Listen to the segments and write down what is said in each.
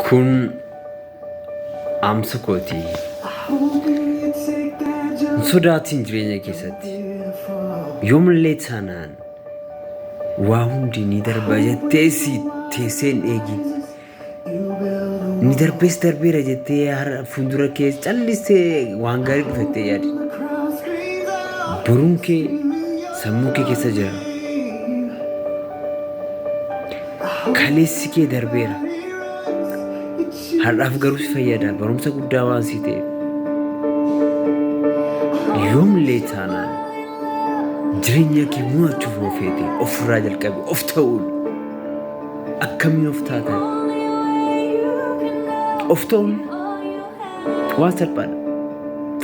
Kun amsa kootii. Sodaatiin jireenya keessatti yoomillee taanaan waa hundi ni darba jettee teesseen eegi. Ni darbees darbeera jettee fuuldura kee callistee waan gaarii dhufattee yaadi. Boruun kee sammuu kee keessa jira. Kaleessi kee darbeera. Har'aaf garuu si fayyada. Barumsa guddaa waan si ta'eef. Yoomillee taanaan jireenya kee mo'achuuf yoo feete ofirraa jalqabe of ta'uun akkamiin of taatan? Of ta'uun waan salphaadha.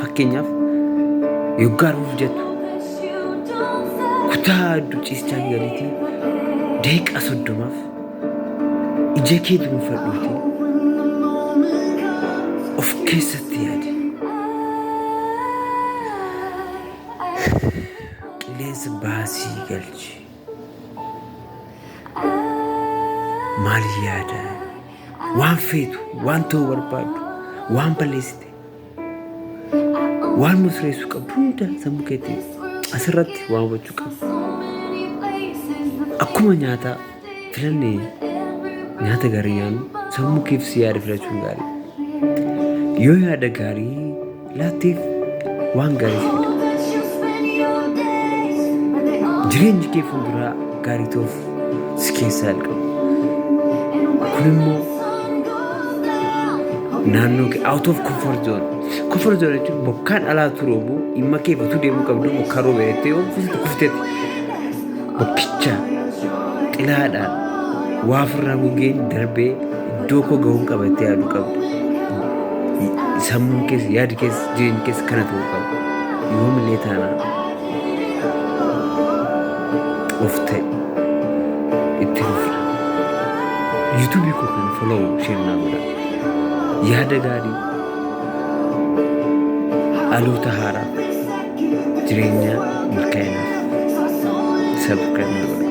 Fakkeenyaaf yoggaa arguuf jettu kutaa hedduu ciisichaa galiitii daqiiqaa 30 ija kee dunuunfadhuuti of keessatti yaadi. Qilleensa baasii galchi. Maal yaada? Waan feetu, waan ta'uu barbaaddu, waan balleessite, waan musreessuu qabdu hunda sammuu keetti asirratti waan hubachuu qabdu. Akkuma nyaataa filannee nyaata gaarii nyaannu sammuu keef si yaada filachuun gaarii. Yoo yaada gaarii laatteef waan gaarii si fida. Jireenyi kee fuulduraa gaarii ta'uuf si keessaa jalqabu. Kun immoo naannoo kee out of comfort zone. Comfort zone jechuun bokkaan alaa turoobu dhimma kee batuu deemuu qabdu bokkaa roobeettee yoo fuulte kufteetti bokkicha xilaadhaan waa ofirraa gogeen darbee iddoo koo ga'uun qabattee yaaduu qabdu. Sammuun keessa yaadi keessa jireenyi keessa kana ta'uu qabu. Yoomillee taanaan of ta'e itti fufi. YouTube koo kan follow share naa godha. Yaada gaarii dhaloota haaraa jireenya milkaa'inaaf subscribe godha.